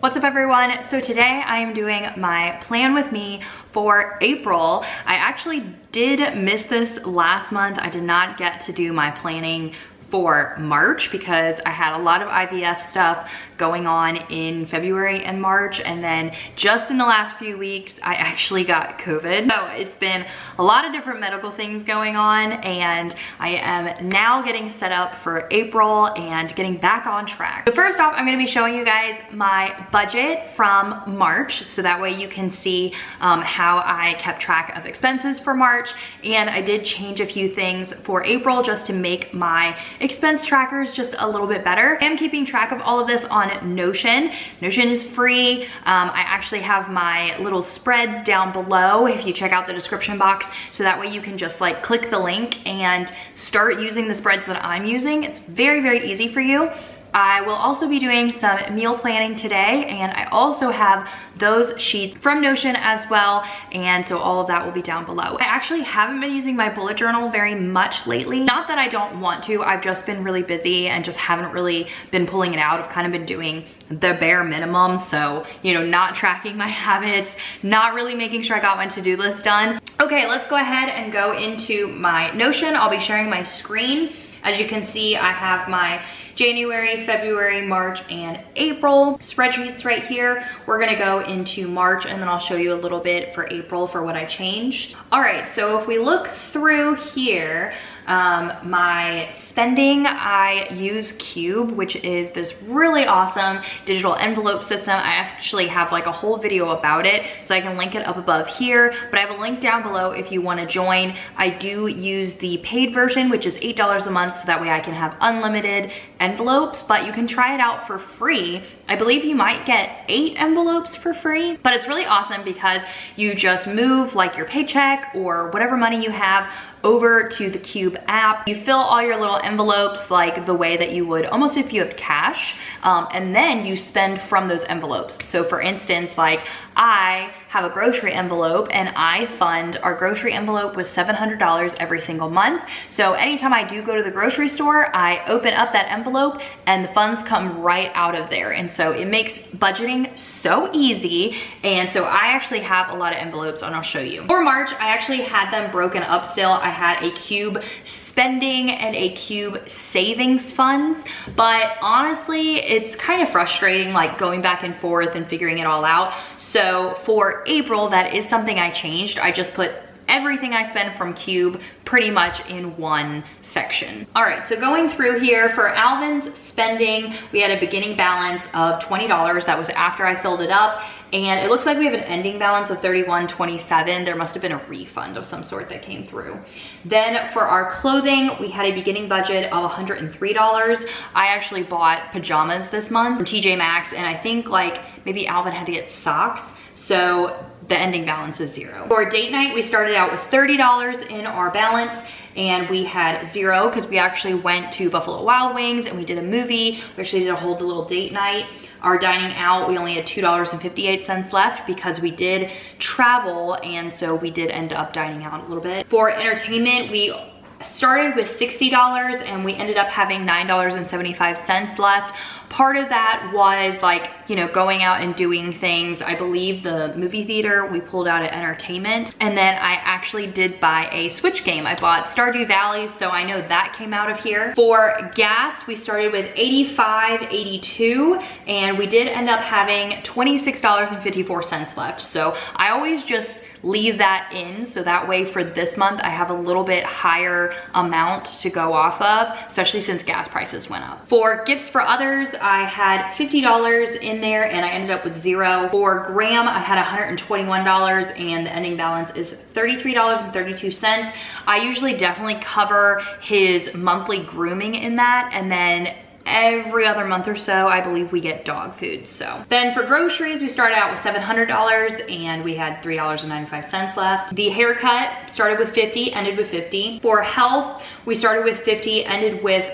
What's up everyone? So today I am doing my plan with me for April. I actually did miss this last month. I did not get to do my planning for March because I had a lot of IVF stuff going on in February and March, and then just in the last few weeks I actually got COVID. So it's been a lot of different medical things going on, and I am now getting set up for April and getting back on track. So first off, I'm going to be showing you guys my budget from March, so that way you can see how I kept track of expenses for March, and I did change a few things for April just to make my expense trackers just a little bit better. I am keeping track of all of this on Notion. Notion is free. I actually have my little spreads down below if you check out the description box, so that way you can just like click the link and start using the spreads that I'm using. It's very, very easy for you. I will also be doing some meal planning today, and I also have those sheets from Notion as well, and so all of that will be down below. I actually haven't been using my bullet journal very much lately. Not that I don't want to, I've just been really busy and just haven't really been pulling it out. I've kind of been doing the bare minimum, so, you know, not tracking my habits, not really making sure I got my to-do list done. Okay, let's go ahead and go into my Notion. I'll be sharing my screen. As you can see, I have my January, February, March, and April spreadsheets right here. We're gonna go into March, and then I'll show you a little bit for April for what I changed. All right, so if we look through here, my spending, I use Qube, which is this really awesome digital envelope system. I actually have like a whole video about it, so I can link it up above here, but I have a link down below if you want to join. I do use the paid version, which is $8 a month, so that way I can have unlimited envelopes, but you can try it out for free. I believe you might get 8 envelopes for free, but it's really awesome because you just move like your paycheck or whatever money you have over to the Qube app. You fill all your little envelopes like the way that you would almost if you have cash, and then you spend from those envelopes. So for instance, like I have a grocery envelope, and I fund our grocery envelope with $700 every single month. So anytime I do go to the grocery store, I open up that envelope and the funds come right out of there. And so it makes budgeting so easy. And so I actually have a lot of envelopes, and I'll show you. For March, I actually had them broken up still. I had a Qube spending and a Qube savings funds, but honestly, it's kind of frustrating like going back and forth and figuring it all out. So for April, that is something I changed. I just put everything I spend from Qube pretty much in one section. All right, so going through here for Alvin's spending, we had a beginning balance of $20. That was after I filled it up. And it looks like we have an ending balance of $31.27. There must have been a refund of some sort that came through. Then for our clothing, we had a beginning budget of $103. I actually bought pajamas this month from TJ Maxx, and I think like maybe Alvin had to get socks. So the ending balance is $0. For date night, we started out with $30 in our balance, and we had $0 because we actually went to Buffalo Wild Wings and we did a movie. We actually did a whole little date night. Our dining out, we only had $2.58 left because we did travel, and so we did end up dining out a little bit. For entertainment, we started with $60 and we ended up having $9.75 left. Part of that was like, you know, going out and doing things. I believe the movie theater, we pulled out at entertainment. And then I actually did buy a Switch game. I bought Stardew Valley, so I know that came out of here. For gas, we started with $85.82, and we did end up having $26.54 left. So I always just leave that in, so that way for this month I have a little bit higher amount to go off of, especially since gas prices went up. For gifts for others, I had $50 in there and I ended up with $0. For Graham, I had $121 and the ending balance is $33.32. I usually definitely cover his monthly grooming in that, and then every other month or so, I believe we get dog food. So then for groceries, we started out with $700 and we had $3.95 left. The haircut started with $50, ended with $50. For health, we started with $50, ended with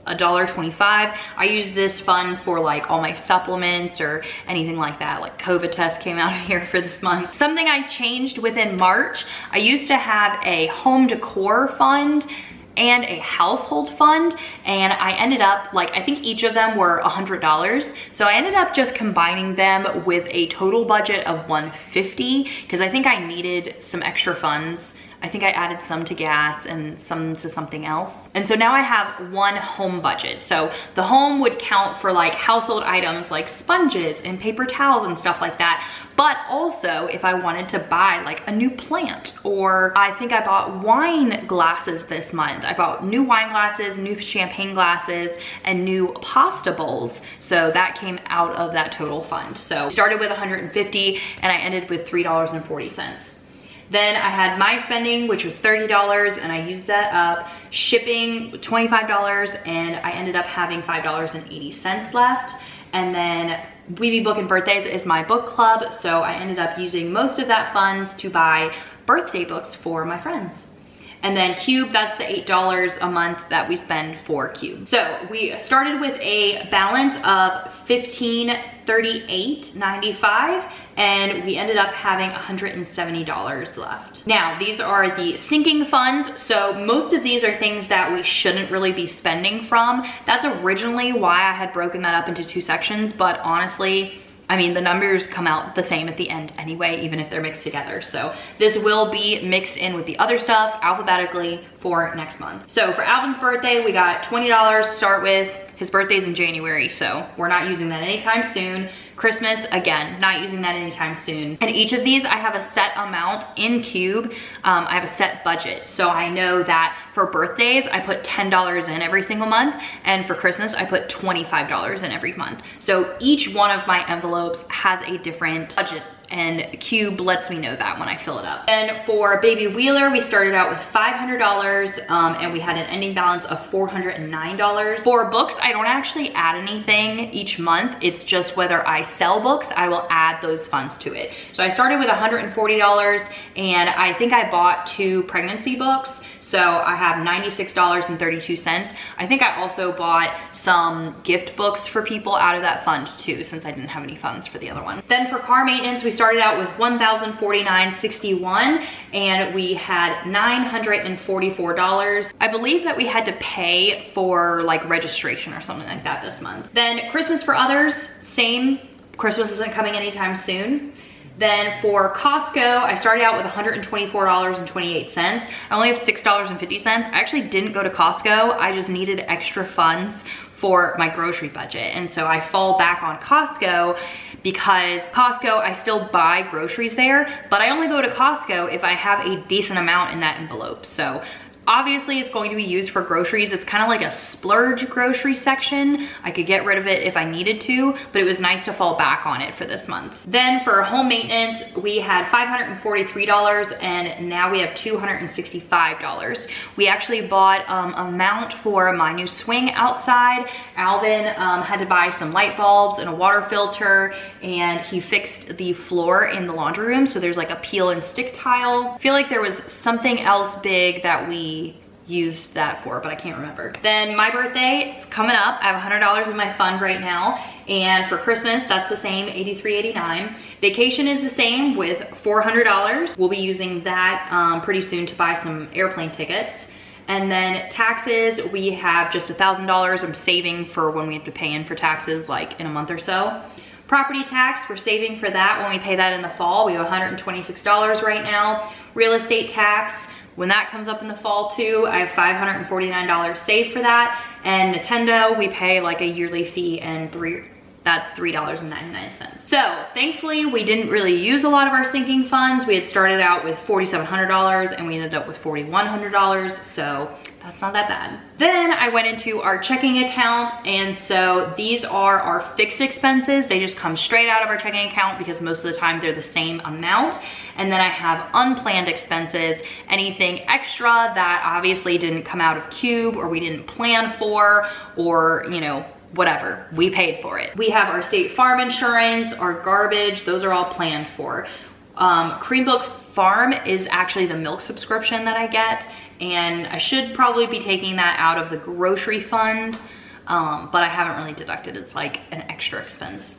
$1.25. I use this fund for like all my supplements or anything like that. Like COVID test came out of here for this month. Something I changed within March, I used to have a home decor fund, and a household fund. And I ended up, like, I think each of them were $100. So I ended up just combining them with a total budget of $150 because I think I needed some extra funds. I think I added some to gas and some to something else. And so now I have one home budget. So the home would count for like household items like sponges and paper towels and stuff like that. But also if I wanted to buy like a new plant, or I think I bought wine glasses this month. I bought new wine glasses, new champagne glasses, and new pasta bowls. So that came out of that total fund. So started with $150 and I ended with $3.40. Then I had my spending, which was $30, and I used that up. Shipping, $25, and I ended up having $5.80 left. And then Weeby Book and Birthdays is my book club, so I ended up using most of that funds to buy birthday books for my friends. And then Qube, that's the $8 a month that we spend for Qube. So we started with a balance of $1538.95, and we ended up having $170 left. Now, these are the sinking funds. So most of these are things that we shouldn't really be spending from. That's originally why I had broken that up into two sections, but honestly, I mean, the numbers come out the same at the end anyway, even if they're mixed together. So this will be mixed in with the other stuff alphabetically for next month. So for Alvin's birthday, we got $20 to start with. His birthday's in January, so we're not using that anytime soon. Christmas, again, not using that anytime soon. And each of these, I have a set amount in Qube. I have a set budget. So I know that for birthdays, I put $10 in every single month. And for Christmas, I put $25 in every month. So each one of my envelopes has a different budget, and Qube lets me know that when I fill it up. And for Baby Wheeler, we started out with $500 and we had an ending balance of $409. For books, I don't actually add anything each month. It's just whether I sell books, I will add those funds to it. So I started with $140 and I think I bought 2 pregnancy books. So I have $96.32. I think I also bought some gift books for people out of that fund too, since I didn't have any funds for the other one. Then for car maintenance, we started out with $1,049.61 and we had $944. I believe that we had to pay for like registration or something like that this month. Then Christmas for others, same. Christmas isn't coming anytime soon. Then for Costco, I started out with $124.28. I only have $6.50. I actually didn't go to Costco. I just needed extra funds for my grocery budget. And so I fall back on Costco because Costco, I still buy groceries there, but I only go to Costco if I have a decent amount in that envelope. So obviously it's going to be used for groceries. It's kind of like a splurge grocery section. I could get rid of it if I needed to, but it was nice to fall back on it for this month. Then for home maintenance, we had $543 and now we have $265. We actually bought a mount for my new swing outside. Alvin had to buy some light bulbs and a water filter, and he fixed the floor in the laundry room. So there's like a peel and stick tile. I feel like there was something else big that we used that for, but I can't remember. Then my birthday, it's coming up. I have $100 in my fund right now. And for Christmas, that's the same, $83.89. Vacation is the same with $400. We'll be using that pretty soon to buy some airplane tickets. And then taxes, we have just $1,000 I'm saving for when we have to pay in for taxes, like in a month or so. Property tax, we're saving for that when we pay that in the fall. We have $126 right now. Real estate tax, when that comes up in the fall too, I have $549 saved for that. And Nintendo, we pay like a yearly fee, and that's $3.99. So thankfully we didn't really use a lot of our sinking funds. We had started out with $4,700 and we ended up with $4,100. So that's not that bad. Then I went into our checking account, and so these are our fixed expenses. They just come straight out of our checking account because most of the time they're the same amount. And then I have unplanned expenses, anything extra that obviously didn't come out of Qube or we didn't plan for, or you know, whatever, we paid for it. We have our State Farm insurance, our garbage, those are all planned for. Creambook Farm is actually the milk subscription that I get, and I should probably be taking that out of the grocery fund, but I haven't really deducted. It's like an extra expense.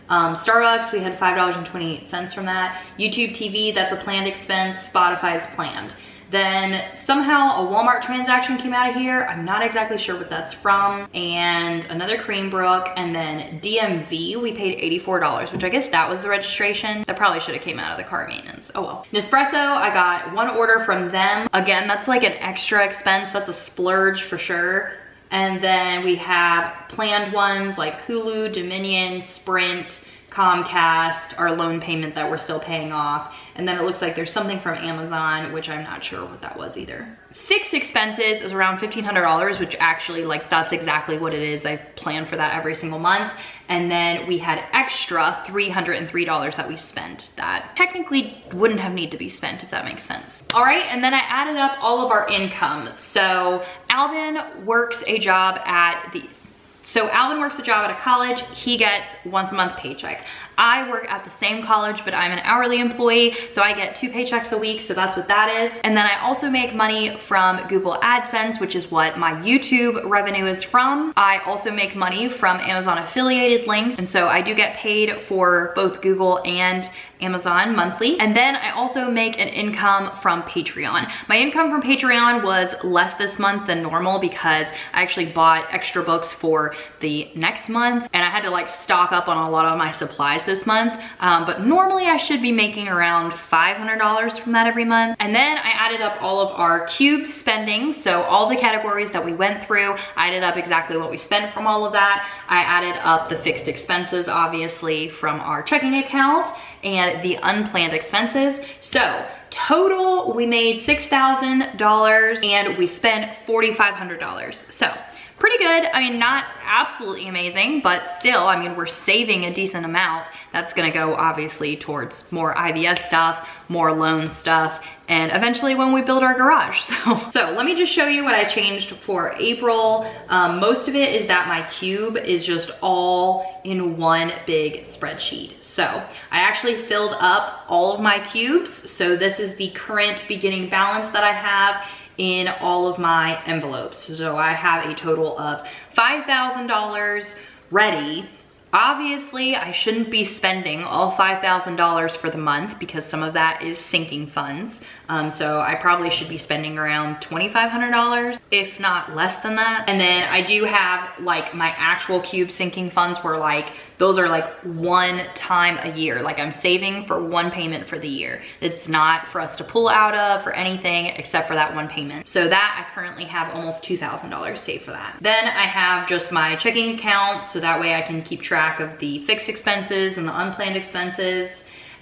Starbucks, we had $5.28 from that. YouTube TV, that's a planned expense. Spotify is planned. Then somehow a Walmart transaction came out of here. I'm not exactly sure what that's from. And another Creambrook, and then DMV, we paid $84, which I guess that was the registration. That probably should have came out of the car maintenance. Oh well. Nespresso, I got one order from them. Again, that's like an extra expense. That's a splurge for sure. And then we have planned ones like Hulu, Dominion, Sprint, Comcast, our loan payment that we're still paying off. And then it looks like there's something from Amazon, which I'm not sure what that was either. Fixed expenses is around $1,500, which actually, like, that's exactly what it is. I plan for that every single month. And then we had extra $303 that we spent that technically wouldn't have need to be spent, if that makes sense. All right, and then I added up all of our income. So Alvin works a job at a college. He gets once a month paycheck. I work at the same college, but I'm an hourly employee, so I get 2 paychecks a week, so that's what that is. And then I also make money from Google AdSense, which is what my YouTube revenue is from. I also make money from Amazon affiliated links, and so I do get paid for both Google and Amazon monthly. And then I also make an income from Patreon. My income from Patreon was less this month than normal because I actually bought extra books for the next month, and I had to like stock up on a lot of my supplies this month. But normally I should be making around $500 from that every month. And then I added up all of our Qube spending. So all the categories that we went through, I added up exactly what we spent from all of that. I added up the fixed expenses, obviously, from our checking account and the unplanned expenses. So total, we made $6,000 and we spent $4,500. So pretty good. I mean, not absolutely amazing, but still, I mean, we're saving a decent amount. That's gonna go obviously towards more IVS stuff, more loan stuff, and eventually when we build our garage. So let me just show you what I changed for April. Most of it is that my Qube is just all in one big spreadsheet. So I actually filled up all of my Qubes. So this is the current beginning balance that I have in all of my envelopes. So I have a total of $5,000 ready. Obviously, I shouldn't be spending all $5,000 for the month because some of that is sinking funds. So I probably should be spending around $2,500, if not less than that. And then I do have like my actual Qube sinking funds where like, those are like one time a year. Like I'm saving for one payment for the year. It's not for us to pull out of or anything except for that one payment. So that I currently have almost $2,000 saved for that. Then I have just my checking account. So that way I can keep track of the fixed expenses and the unplanned expenses,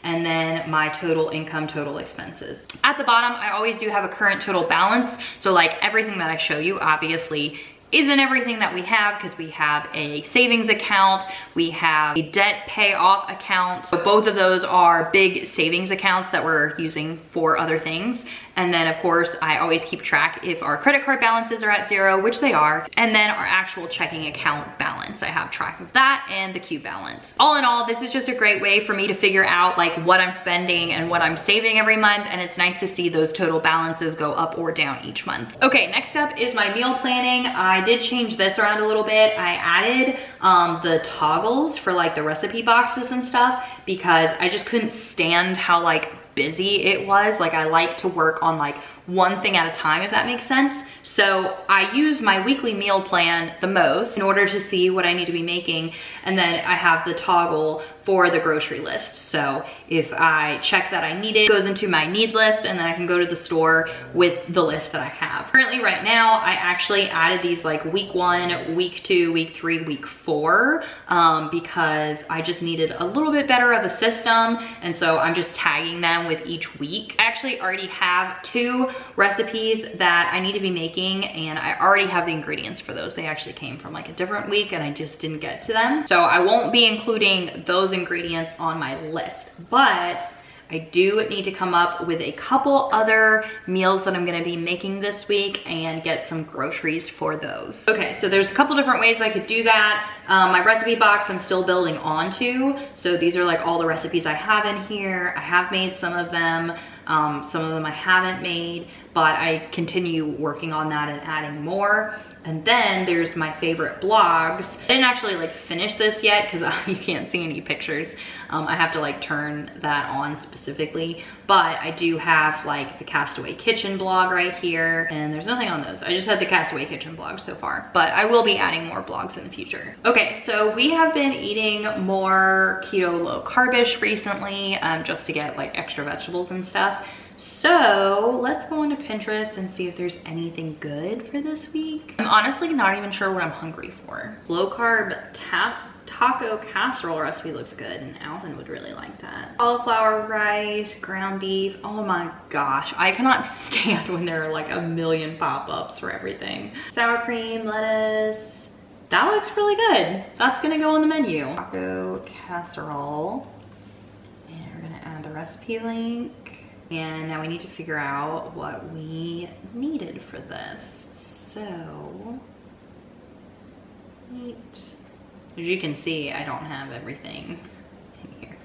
and then my total income, total expenses. At the bottom, I always do have a current total balance. So like everything that I show you obviously isn't everything that we have because we have a savings account, we have a debt payoff account. But both of those are big savings accounts that we're using for other things. And then of course, I always keep track if our credit card balances are at 0, which they are, and then our actual checking account balance. I have track of that and the Qube balance. All in all, this is just a great way for me to figure out like what I'm spending and what I'm saving every month. And it's nice to see those total balances go up or down each month. Okay, next up is my meal planning. I did change this around a little bit. I added the toggles for like the recipe boxes and stuff because I just couldn't stand how like busy it was. Like I like to work on like one thing at a time, if that makes sense. So I use my weekly meal plan the most in order to see what I need to be making. And then I have the toggle for the grocery list. So if I check that I need it, it goes into my need list, and then I can go to the store with the list that I have. Currently right now, I actually added these like week 1, week 2, week 3, week 4, because I just needed a little bit better of a system. And so I'm just tagging them with each week. I actually already have 2 recipes that I need to be making, and I already have the ingredients for those. They actually came from like a different week and I just didn't get to them. So I won't be including those ingredients on my list, but I do need to come up with a couple other meals that I'm gonna be making this week and get some groceries for those. Okay, so there's a couple different ways I could do that. My recipe box I'm still building onto. So these are like all the recipes I have in here. I have made some of them I haven't made, but I continue working on that and adding more. And then there's my favorite blogs. I didn't actually like finish this yet because you can't see any pictures. I have to like turn that on specifically, but I do have like the Castaway Kitchen blog right here, and there's nothing on those. I just had the Castaway Kitchen blog so far, but I will be adding more blogs in the future. Okay, so we have been eating more keto low carbish recently, just to get like extra vegetables and stuff. So let's go onto Pinterest and see if there's anything good for this week. I'm honestly not even sure what I'm hungry for. Low carb taco casserole recipe looks good, and Alvin would really like that. Cauliflower rice, ground beef. Oh my gosh, I cannot stand when there are like a million pop-ups for everything. Sour cream, lettuce. That looks really good. That's gonna go on the menu. Taco casserole. And we're gonna add the recipe link. And now we need to figure out what we needed for this. So, neat. As you can see, I don't have everything in here.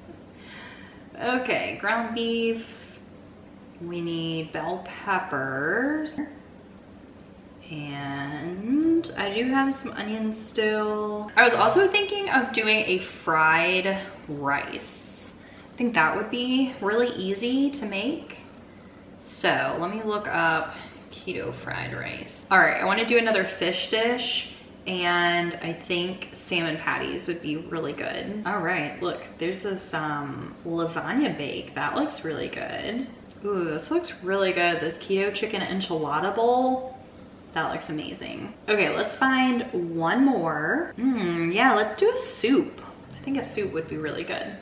Okay, ground beef. We need bell peppers. And I do have some onions still. I was also thinking of doing a fried rice. I think that would be really easy to make. So let me look up keto fried rice. All right, I want to do another fish dish, and I think salmon patties would be really good. All right, look, there's this lasagna bake. That looks really good. Ooh, this looks really good. This keto chicken enchilada bowl. That looks amazing. Okay, let's find one more. Yeah, let's do a soup. I think a soup would be really good.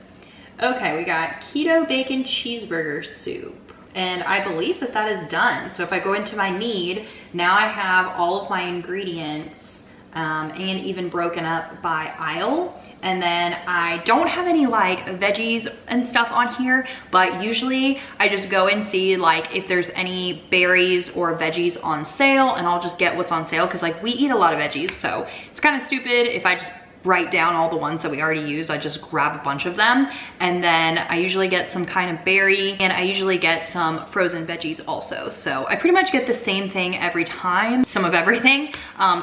Okay, we got keto bacon cheeseburger soup, and I believe that that is done. So if I go into my need, now I have all of my ingredients and even broken up by aisle. And then I don't have any like veggies and stuff on here, but usually I just go and see like if there's any berries or veggies on sale, and I'll just get what's on sale, because like we eat a lot of veggies, so it's kind of stupid if I just write down all the ones that we already use. I just grab a bunch of them, and then I usually get some kind of berry, and I usually get some frozen veggies also. So I pretty much get the same thing every time, some of everything.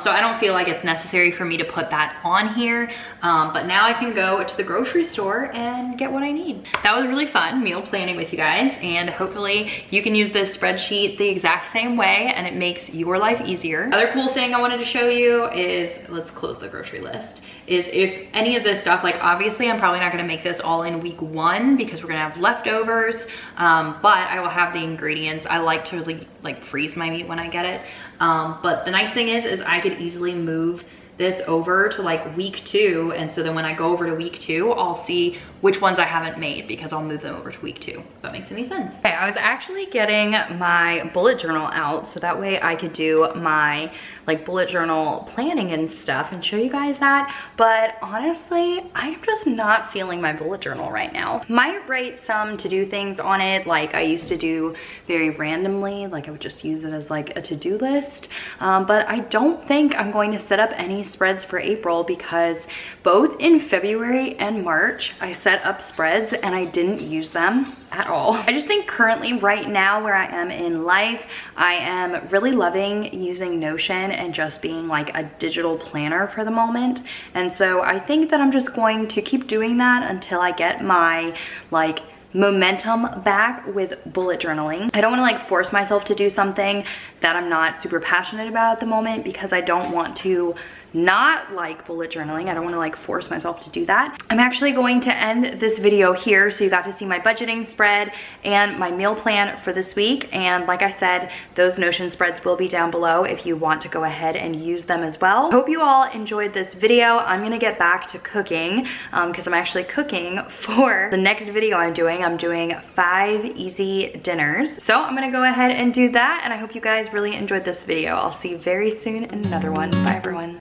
So I don't feel like it's necessary for me to put that on here. But now I can go to the grocery store and get what I need. That was really fun meal planning with you guys, and hopefully you can use this spreadsheet the exact same way and it makes your life easier. Other cool thing I wanted to show you is, let's close the grocery list, is if any of this stuff, like obviously I'm probably not gonna make this all in week 1 because we're gonna have leftovers, but I will have the ingredients. I like to really like freeze my meat when I get it. But the nice thing is I could easily move this over to like week 2, and so then when I go over to week 2, I'll see which ones I haven't made because I'll move them over to week 2, if that makes any sense. Okay, I was actually getting my bullet journal out so that way I could do my like bullet journal planning and stuff and show you guys that, but honestly, I'm just not feeling my bullet journal right now. Might write some to-do things on it like I used to do very randomly, like I would just use it as like a to-do list, but I don't think I'm going to set up any spreads for April because both in February and March, I set up spreads and I didn't use them at all. I just think currently right now where I am in life, I am really loving using Notion and just being like a digital planner for the moment. And so I think that I'm just going to keep doing that until I get my like momentum back with bullet journaling. I don't want to like force myself to do something that I'm not super passionate about at the moment because I don't want to not like bullet journaling. I don't want to like force myself to do that. I'm actually going to end this video here so you got to see my budgeting spread and my meal plan for this week. And like I said, those Notion spreads will be down below if you want to go ahead and use them as well. Hope you all enjoyed this video. I'm gonna get back to cooking because I'm actually cooking for the next video I'm doing. I'm doing 5 easy dinners. So I'm gonna go ahead and do that, and I hope you guys really enjoyed this video. I'll see you very soon in another one. Bye everyone.